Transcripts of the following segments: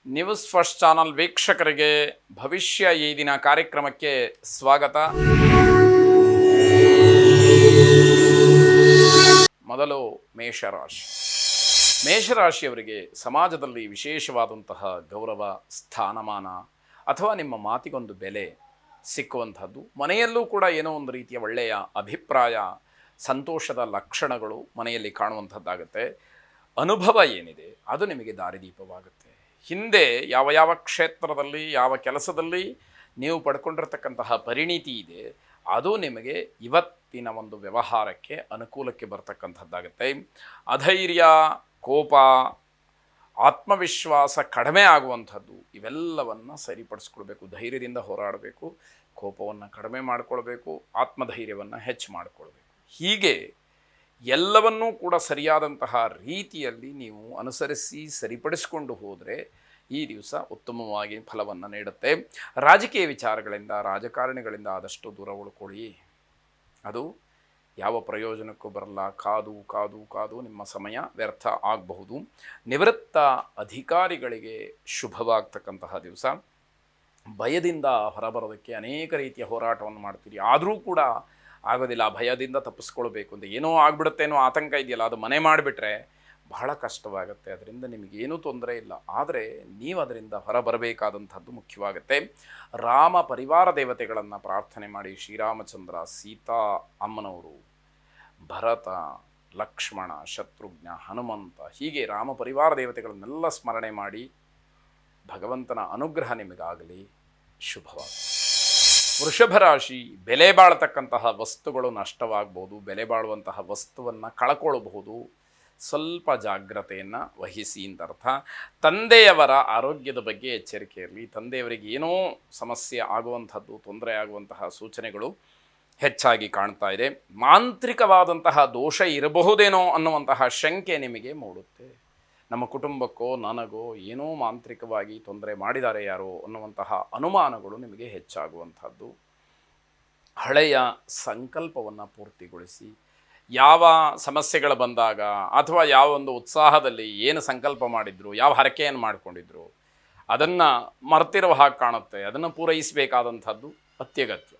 News first channel ವೀಕ್ಷಕರಿಗೆ ಭವಿಷ್ಯ ಈ ದಿನ ಕಾರ್ಯಕ್ರಮಕ್ಕೆ ಸ್ವಾಗತ. ಮೊದಲು ಮೇಷರಾಶಿ. ಮೇಷರಾಶಿಯವರಿಗೆ ಸಮಾಜದಲ್ಲಿ ವಿಶೇಷವಾದಂತಹ ಗೌರವ, ಸ್ಥಾನಮಾನ ಅಥವಾ ನಿಮ್ಮ ಮಾತಿಗೊಂದು ಬೆಲೆ ಸಿಕ್ಕುವಂಥದ್ದು, ಮನೆಯಲ್ಲೂ ಕೂಡ ಏನೋ ಒಂದು ರೀತಿಯ ಒಳ್ಳೆಯ ಅಭಿಪ್ರಾಯ, ಸಂತೋಷದ ಲಕ್ಷಣಗಳು ಮನೆಯಲ್ಲಿ ಕಾಣುವಂಥದ್ದಾಗುತ್ತೆ. ಅನುಭವ ಏನಿದೆ ಅದು ನಿಮಗೆ ದಾರಿದೀಪವಾಗುತ್ತೆ. ಹಿಂದೆ ಯಾವ ಯಾವ ಕ್ಷೇತ್ರದಲ್ಲಿ, ಯಾವ ಕೆಲಸದಲ್ಲಿ ನೀವು ಪಡ್ಕೊಂಡಿರ್ತಕ್ಕಂತಹ ಪರಿಣಿತಿ ಇದೆ ಅದು ನಿಮಗೆ ಇವತ್ತಿನ ಒಂದು ವ್ಯವಹಾರಕ್ಕೆ ಅನುಕೂಲಕ್ಕೆ ಬರ್ತಕ್ಕಂಥದ್ದಾಗುತ್ತೆ. ಅಧೈರ್ಯ, ಕೋಪ, ಆತ್ಮವಿಶ್ವಾಸ ಕಡಿಮೆ ಆಗುವಂಥದ್ದು ಇವೆಲ್ಲವನ್ನು ಸರಿಪಡಿಸ್ಕೊಳ್ಬೇಕು. ಧೈರ್ಯದಿಂದ ಹೋರಾಡಬೇಕು, ಕೋಪವನ್ನು ಕಡಿಮೆ ಮಾಡಿಕೊಳ್ಬೇಕು, ಆತ್ಮಧೈರ್ಯವನ್ನು ಹೆಚ್ಚು ಮಾಡಿಕೊಳ್ಬೇಕು. ಹೀಗೆ ಎಲ್ಲವನ್ನೂ ಕೂಡ ಸರಿಯಾದಂತಹ ರೀತಿಯಲ್ಲಿ ನೀವು ಅನುಸರಿಸಿ ಸರಿಪಡಿಸಿಕೊಂಡು ಹೋದರೆ ಈ ದಿವಸ ಉತ್ತಮವಾಗಿ ಫಲವನ್ನು ನೀಡುತ್ತೆ. ರಾಜಕೀಯ ವಿಚಾರಗಳಿಂದ, ರಾಜಕಾರಣಿಗಳಿಂದ ಆದಷ್ಟು ದೂರ ಉಳ್ಕೊಳ್ಳಿ. ಅದು ಯಾವ ಪ್ರಯೋಜನಕ್ಕೂ ಬರಲ್ಲ. ಕಾದು ಕಾದು ಕಾದು ನಿಮ್ಮ ಸಮಯ ವ್ಯರ್ಥ ಆಗಬಹುದು. ನಿವೃತ್ತ ಅಧಿಕಾರಿಗಳಿಗೆ ಶುಭವಾಗ್ತಕ್ಕಂತಹ ದಿವಸ. ಭಯದಿಂದ ಹೊರಬರೋದಕ್ಕೆ ಅನೇಕ ರೀತಿಯ ಹೋರಾಟವನ್ನು ಮಾಡ್ತೀರಿ, ಆದರೂ ಕೂಡ ಆಗೋದಿಲ್ಲ. ಭಯದಿಂದ ತಪ್ಪಿಸ್ಕೊಳ್ಬೇಕು ಅಂತ ಏನೋ ಆಗ್ಬಿಡುತ್ತೇನೋ ಆತಂಕ ಇದೆಯಲ್ಲ, ಅದು ಮನೆ ಮಾಡಿಬಿಟ್ರೆ ಬಹಳ ಕಷ್ಟವಾಗುತ್ತೆ. ಅದರಿಂದ ನಿಮಗೇನೂ ತೊಂದರೆ ಇಲ್ಲ, ಆದರೆ ನೀವು ಅದರಿಂದ ಹೊರಬರಬೇಕಾದಂಥದ್ದು ಮುಖ್ಯವಾಗುತ್ತೆ. ರಾಮ ಪರಿವಾರ ದೇವತೆಗಳನ್ನು ಪ್ರಾರ್ಥನೆ ಮಾಡಿ. ಶ್ರೀರಾಮಚಂದ್ರ, ಸೀತಾ ಅಮ್ಮನವರು, ಭರತ, ಲಕ್ಷ್ಮಣ, ಶತ್ರುಘ್ನ, ಹನುಮಂತ, ಹೀಗೆ ರಾಮ ಪರಿವಾರ ದೇವತೆಗಳನ್ನೆಲ್ಲ ಸ್ಮರಣೆ ಮಾಡಿ ಭಗವಂತನ ಅನುಗ್ರಹ ನಿಮಗಾಗಲಿ. ಶುಭವಾಗಲಿ. ವೃಷಭ ರಾಶಿ. ಬೆಲೆ ಬಾಳತಕ್ಕಂತಹ ವಸ್ತುಗಳು ನಷ್ಟವಾಗಬಹುದು, ಬೆಲೆ ಬಾಳುವಂತಹ ವಸ್ತುವನ್ನು ಕಳ್ಕೊಳ್ಬಹುದು. ಸ್ವಲ್ಪ ಜಾಗ್ರತೆಯನ್ನು ವಹಿಸಿ ಅಂತ ಅರ್ಥ. ತಂದೆಯವರ ಆರೋಗ್ಯದ ಬಗ್ಗೆ ಎಚ್ಚರಿಕೆ ಇರಲಿ. ತಂದೆಯವರಿಗೆ ಏನೋ ಸಮಸ್ಯೆ ಆಗುವಂಥದ್ದು, ತೊಂದರೆ ಆಗುವಂತಹ ಸೂಚನೆಗಳು ಹೆಚ್ಚಾಗಿ ಕಾಣ್ತಾ ಇದೆ. ಮಾಂತ್ರಿಕವಾದಂತಹ ದೋಷ ಇರಬಹುದೇನೋ ಅನ್ನುವಂತಹ ಶಂಕೆ ನಿಮಗೆ ಮೂಡುತ್ತೆ. ನಮ್ಮ ಕುಟುಂಬಕ್ಕೋ ನನಗೋ ಏನೋ ಮಾಂತ್ರಿಕವಾಗಿ ತೊಂದರೆ ಮಾಡಿದ್ದಾರೆ ಯಾರೋ ಅನ್ನುವಂತಹ ಅನುಮಾನಗಳು ನಿಮಗೆ ಹೆಚ್ಚಾಗುವಂಥದ್ದು. ಹಳೆಯ ಸಂಕಲ್ಪವನ್ನು ಪೂರ್ತಿಗೊಳಿಸಿ. ಯಾವ ಸಮಸ್ಯೆಗಳು ಬಂದಾಗ ಅಥವಾ ಯಾವ ಒಂದು ಉತ್ಸಾಹದಲ್ಲಿ ಏನು ಸಂಕಲ್ಪ ಮಾಡಿದ್ರು, ಯಾವ ಹರಕೆಯನ್ನು ಮಾಡಿಕೊಂಡಿದ್ರು ಅದನ್ನು ಮರ್ತಿರೋ ಹಾಗೆ ಕಾಣುತ್ತೆ. ಅದನ್ನು ಪೂರೈಸಬೇಕಾದಂಥದ್ದು ಅತ್ಯಗತ್ಯ.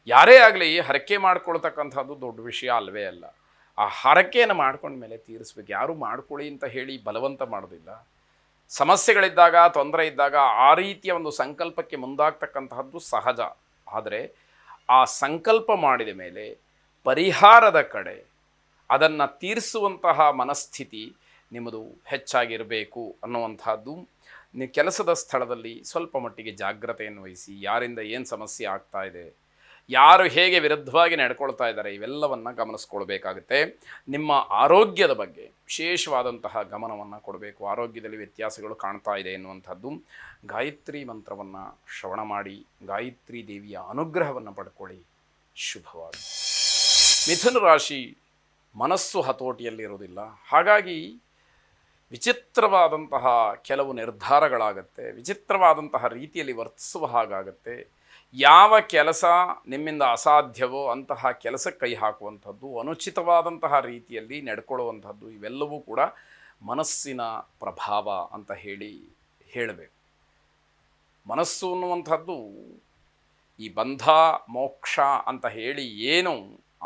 ಯಾರೇ ಆಗಲಿ ಹರಕೆ ಮಾಡ್ಕೊಳ್ತಕ್ಕಂಥದ್ದು ದೊಡ್ಡ ವಿಷಯ ಅಲ್ಲವೇ ಅಲ್ಲ. ಆ ಹರಕೆಯನ್ನು ಮಾಡ್ಕೊಂಡ್ಮೇಲೆ ತೀರಿಸ್ಬೇಕು. ಯಾರೂ ಮಾಡ್ಕೊಳ್ಳಿ ಅಂತ ಹೇಳಿ ಬಲವಂತ ಮಾಡೋದಿಲ್ಲ. ಸಮಸ್ಯೆಗಳಿದ್ದಾಗ, ತೊಂದರೆ ಇದ್ದಾಗ ಆ ರೀತಿಯ ಒಂದು ಸಂಕಲ್ಪಕ್ಕೆ ಮುಂದಾಗ್ತಕ್ಕಂತಹದ್ದು ಸಹಜ. ಆದರೆ ಆ ಸಂಕಲ್ಪ ಮಾಡಿದ ಮೇಲೆ ಪರಿಹಾರದ ಕಡೆ ಅದನ್ನು ತೀರಿಸುವಂತಹ ಮನಸ್ಥಿತಿ ನಿಮ್ಮದು ಹೆಚ್ಚಾಗಿರಬೇಕು ಅನ್ನುವಂಥದ್ದು. ನೀವು ಕೆಲಸದ ಸ್ಥಳದಲ್ಲಿ ಸ್ವಲ್ಪ ಮಟ್ಟಿಗೆ ಜಾಗ್ರತೆಯನ್ನು ವಹಿಸಿ. ಯಾರಿಂದ ಏನು ಸಮಸ್ಯೆ ಆಗ್ತಾ ಇದೆ, ಯಾರು ಹೇಗೆ ವಿರುದ್ಧವಾಗಿ ನಡ್ಕೊಳ್ತಾ ಇದ್ದಾರೆ, ಇವೆಲ್ಲವನ್ನು ಗಮನಿಸ್ಕೊಳ್ಬೇಕಾಗುತ್ತೆ. ನಿಮ್ಮ ಆರೋಗ್ಯದ ಬಗ್ಗೆ ವಿಶೇಷವಾದಂತಹ ಗಮನವನ್ನು ಕೊಡಬೇಕು. ಆರೋಗ್ಯದಲ್ಲಿ ವ್ಯತ್ಯಾಸಗಳು ಕಾಣ್ತಾ ಇದೆ ಎನ್ನುವಂಥದ್ದು. ಗಾಯತ್ರಿ ಮಂತ್ರವನ್ನು ಶ್ರವಣ ಮಾಡಿ, ಗಾಯತ್ರಿ ದೇವಿಯ ಅನುಗ್ರಹವನ್ನು ಪಡ್ಕೊಳ್ಳಿ. ಶುಭವಾಗಿ. ಮಿಥುನ ರಾಶಿ. ಮನಸ್ಸು ಹತೋಟಿಯಲ್ಲಿರೋದಿಲ್ಲ, ಹಾಗಾಗಿ ವಿಚಿತ್ರವಾದಂತಹ ಕೆಲವು ನಿರ್ಧಾರಗಳಾಗತ್ತೆ, ವಿಚಿತ್ರವಾದಂತಹ ರೀತಿಯಲ್ಲಿ ವರ್ತಿಸುವ ಹಾಗಾಗತ್ತೆ. ಯಾವ ಕೆಲಸ ನಿಮ್ಮಿಂದ ಅಸಾಧ್ಯವೋ ಅಂತಹ ಕೆಲಸಕ್ಕೆ ಕೈ ಹಾಕುವಂಥದ್ದು, ಅನುಚಿತವಾದಂತಹ ರೀತಿಯಲ್ಲಿ ನಡ್ಕೊಳ್ಳುವಂಥದ್ದು, ಇವೆಲ್ಲವೂ ಕೂಡ ಮನಸ್ಸಿನ ಪ್ರಭಾವ ಅಂತ ಹೇಳಬೇಕು. ಮನಸ್ಸು ಅನ್ನುವಂಥದ್ದು ಈ ಬಂಧ ಮೋಕ್ಷ ಅಂತ ಹೇಳಿ ಏನು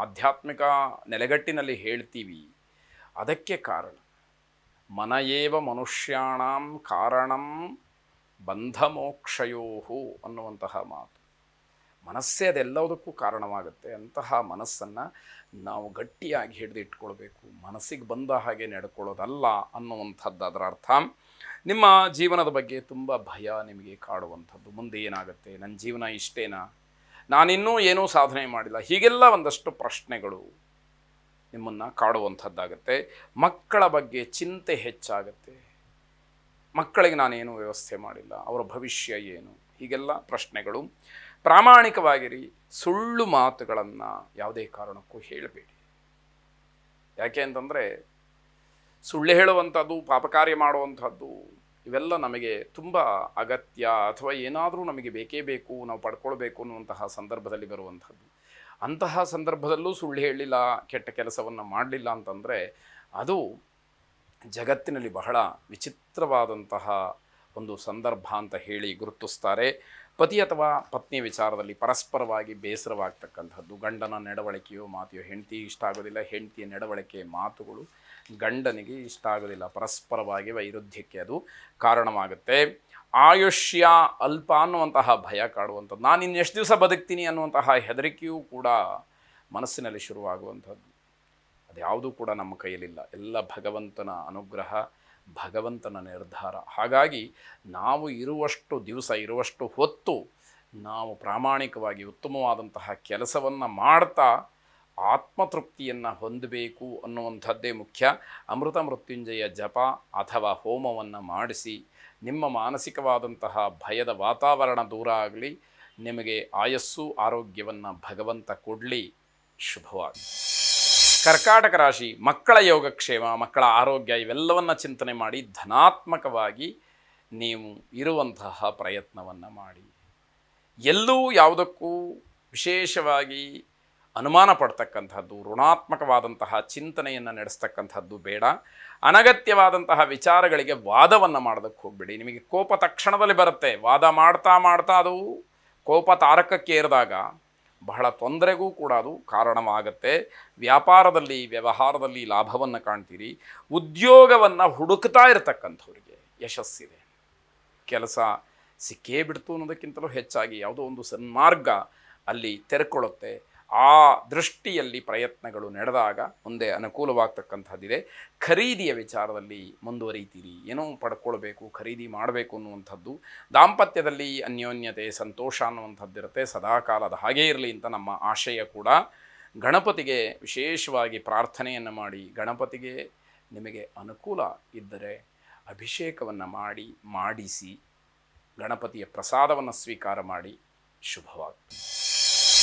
ಆಧ್ಯಾತ್ಮಿಕ ನೆಲೆಗಟ್ಟಿನಲ್ಲಿ ಹೇಳ್ತೀವಿ, ಅದಕ್ಕೆ ಕಾರಣ. ಮನಯೇವ ಮನುಷ್ಯಾಣಂ ಕಾರಣಂ ಬಂಧ ಮೋಕ್ಷಯೋಹು ಅನ್ನುವಂತಹ ಮಾತು. ಮನಸ್ಸೇ ಅದೆಲ್ಲದಕ್ಕೂ ಕಾರಣವಾಗುತ್ತೆ. ಅಂತಹ ಮನಸ್ಸನ್ನು ನಾವು ಗಟ್ಟಿಯಾಗಿ ಹಿಡಿದಿಟ್ಕೊಳ್ಬೇಕು. ಮನಸ್ಸಿಗೆ ಬಂದ ಹಾಗೆ ನಡ್ಕೊಳ್ಳೋದಲ್ಲ ಅನ್ನುವಂಥದ್ದು ಅದರ ಅರ್ಥ. ನಿಮ್ಮ ಜೀವನದ ಬಗ್ಗೆ ತುಂಬ ಭಯ ನಿಮಗೆ ಕಾಡುವಂಥದ್ದು. ಮುಂದೆ ಏನಾಗುತ್ತೆ, ನನ್ನ ಜೀವನ ಇಷ್ಟೇನಾ, ನಾನಿನ್ನೂ ಏನೂ ಸಾಧನೆ ಮಾಡಿಲ್ಲ, ಹೀಗೆಲ್ಲ ಒಂದಷ್ಟು ಪ್ರಶ್ನೆಗಳು ನಿಮ್ಮನ್ನು ಕಾಡುವಂಥದ್ದಾಗತ್ತೆ. ಮಕ್ಕಳ ಬಗ್ಗೆ ಚಿಂತೆ ಹೆಚ್ಚಾಗುತ್ತೆ. ಮಕ್ಕಳಿಗೆ ನಾನೇನು ವ್ಯವಸ್ಥೆ ಮಾಡಿಲ್ಲ, ಅವರ ಭವಿಷ್ಯ ಏನು, ಹೀಗೆಲ್ಲ ಪ್ರಶ್ನೆಗಳು. ಪ್ರಾಮಾಣಿಕವಾಗಿರಿ. ಸುಳ್ಳು ಮಾತುಗಳನ್ನು ಯಾವುದೇ ಕಾರಣಕ್ಕೂ ಹೇಳಬೇಡಿ. ಯಾಕೆ ಅಂತಂದರೆ ಸುಳ್ಳು ಹೇಳುವಂಥದ್ದು, ಪಾಪಕಾರ್ಯ ಮಾಡುವಂಥದ್ದು ಇವೆಲ್ಲ ನಮಗೆ ತುಂಬ ಅಗತ್ಯ, ಅಥವಾ ಏನಾದರೂ ನಮಗೆ ಬೇಕೇ ಬೇಕು, ನಾವು ಪಡ್ಕೊಳ್ಬೇಕು ಅನ್ನುವಂತಹ ಸಂದರ್ಭದಲ್ಲಿ ಬರುವಂಥದ್ದು. ಅಂತಹ ಸಂದರ್ಭದಲ್ಲೂ ಸುಳ್ಳು ಹೇಳಿಲ್ಲ, ಕೆಟ್ಟ ಕೆಲಸವನ್ನು ಮಾಡಲಿಲ್ಲ ಅಂತಂದರೆ ಅದು ಜಗತ್ತಿನಲ್ಲಿ ಬಹಳ ವಿಚಿತ್ರವಾದಂತಹ ಒಂದು ಸಂದರ್ಭ ಅಂತ ಹೇಳಿ ಗುರುತಿಸ್ತಾರೆ. ಪತಿ ಅಥವಾ ಪತ್ನಿ ವಿಚಾರದಲ್ಲಿ ಪರಸ್ಪರವಾಗಿ ಬೇಸರವಾಗ್ತಕ್ಕಂಥದ್ದು, ಗಂಡನ ನಡವಳಿಕೆಯೋ ಮಾತೆಯೋ ಹೆಂಡತಿಗೆ ಇಷ್ಟ ಆಗೋದಿಲ್ಲ, ಹೆಂಡತಿಯ ನಡವಳಿಕೆ ಮಾತುಗಳು ಗಂಡನಿಗೆ ಇಷ್ಟ ಆಗೋದಿಲ್ಲ, ಪರಸ್ಪರವಾಗಿ ವೈರುಧ್ಯಕ್ಕೆ ಅದು ಕಾರಣವಾಗುತ್ತೆ. ಆಯುಷ್ಯ ಅಲ್ಪ ಅನ್ನುವಂತಹ ಭಯ ಕಾಡುವಂಥದ್ದು, ನಾನು ಇನ್ನೆಷ್ಟು ದಿವಸ ಬದುಕ್ತೀನಿ ಅನ್ನುವಂತಹ ಹೆದರಿಕೆಯೂ ಕೂಡ ಮನಸ್ಸಿನಲ್ಲಿ ಶುರುವಾಗುವಂಥದ್ದು. ಅದ್ಯಾವುದೂ ಕೂಡ ನಮ್ಮ ಕೈಯಲ್ಲಿಲ್ಲ, ಎಲ್ಲ ಭಗವಂತನ ಅನುಗ್ರಹ, ಭಗವಂತನ ನಿರ್ಧಾರ. ಹಾಗಾಗಿ ನಾವು ಇರುವಷ್ಟು ದಿವಸ, ಇರುವಷ್ಟು ಹೊತ್ತು ನಾವು ಪ್ರಾಮಾಣಿಕವಾಗಿ ಉತ್ತಮವಾದಂತಹ ಕೆಲಸವನ್ನು ಮಾಡ್ತಾ ಆತ್ಮತೃಪ್ತಿಯನ್ನು ಹೊಂದಬೇಕು ಅನ್ನುವಂಥದ್ದೇ ಮುಖ್ಯ. ಅಮೃತ ಮೃತ್ಯುಂಜಯ ಜಪ ಅಥವಾ ಹೋಮವನ್ನು ಮಾಡಿಸಿ ನಿಮ್ಮ ಮಾನಸಿಕವಾದಂತಹ ಭಯದ ವಾತಾವರಣ ದೂರ ಆಗಲಿ, ನಿಮಗೆ ಆಯಸ್ಸು ಆರೋಗ್ಯವನ್ನು ಭಗವಂತ ಕೊಡಲಿ. ಶುಭವಾಗಿ. ಕರ್ಕಾಟಕ ರಾಶಿ, ಮಕ್ಕಳ ಯೋಗಕ್ಷೇಮ, ಮಕ್ಕಳ ಆರೋಗ್ಯ ಇವೆಲ್ಲವನ್ನು ಚಿಂತನೆ ಮಾಡಿ ಧನಾತ್ಮಕವಾಗಿ ನೀವು ಇರುವಂತಹ ಪ್ರಯತ್ನವನ್ನು ಮಾಡಿ. ಎಲ್ಲೂ ಯಾವುದಕ್ಕೂ ವಿಶೇಷವಾಗಿ ಅನುಮಾನ ಪಡ್ತಕ್ಕಂಥದ್ದು, ಋಣಾತ್ಮಕವಾದಂತಹ ಚಿಂತನೆಯನ್ನು ನಡೆಸ್ತಕ್ಕಂಥದ್ದು ಬೇಡ. ಅನಗತ್ಯವಾದಂತಹ ವಿಚಾರಗಳಿಗೆ ವಾದವನ್ನು ಮಾಡೋದಕ್ಕೆ ಹೋಗಬೇಡಿ. ನಿಮಗೆ ಕೋಪ ತಕ್ಷಣದಲ್ಲಿ ಬರುತ್ತೆ, ವಾದ ಮಾಡ್ತಾ ಮಾಡ್ತಾ ಅದು ಕೋಪ ತಾರಕಕ್ಕೆ ಏರಿದಾಗ ಬಹಳ ತೊಂದರೆಗೂ ಕೂಡ ಅದು ಕಾರಣವಾಗುತ್ತೆ. ವ್ಯಾಪಾರದಲ್ಲಿ, ವ್ಯವಹಾರದಲ್ಲಿ ಲಾಭವನ್ನು ಕಾಣ್ತೀರಿ. ಉದ್ಯೋಗವನ್ನು ಹುಡುಕ್ತಾ ಇರತಕ್ಕಂಥವ್ರಿಗೆ ಯಶಸ್ಸಿದೆ. ಕೆಲಸ ಸಿಕ್ಕೇ ಬಿಡ್ತು ಅನ್ನೋದಕ್ಕಿಂತಲೂ ಹೆಚ್ಚಾಗಿ ಯಾವುದೋ ಒಂದು ಸನ್ಮಾರ್ಗ ಅಲ್ಲಿ ತೆರೆಕೊಳ್ಳುತ್ತೆ. ಆ ದೃಷ್ಟಿಯಲ್ಲಿ ಪ್ರಯತ್ನಗಳು ನಡೆದಾಗ ಮುಂದೆ ಅನುಕೂಲವಾಗ್ತಕ್ಕಂಥದ್ದಿದೆ. ಖರೀದಿಯ ವಿಚಾರದಲ್ಲಿ ಮುಂದುವರಿತೀರಿ, ಏನೋ ಪಡ್ಕೊಳ್ಬೇಕು, ಖರೀದಿ ಮಾಡಬೇಕು ಅನ್ನುವಂಥದ್ದು. ದಾಂಪತ್ಯದಲ್ಲಿ ಅನ್ಯೋನ್ಯತೆ, ಸಂತೋಷ ಅನ್ನುವಂಥದ್ದಿರುತ್ತೆ. ಸದಾಕಾಲದ ಹಾಗೇ ಇರಲಿ ಅಂತ ನಮ್ಮ ಆಶಯ ಕೂಡ. ಗಣಪತಿಗೆ ವಿಶೇಷವಾಗಿ ಪ್ರಾರ್ಥನೆಯನ್ನು ಮಾಡಿ, ಗಣಪತಿಗೆ ನಿಮಗೆ ಅನುಕೂಲ ಇದ್ದರೆ ಅಭಿಷೇಕವನ್ನು ಮಾಡಿಸಿ ಗಣಪತಿಯ ಪ್ರಸಾದವನ್ನು ಸ್ವೀಕಾರ ಮಾಡಿ. ಶುಭವಾಗಲಿ.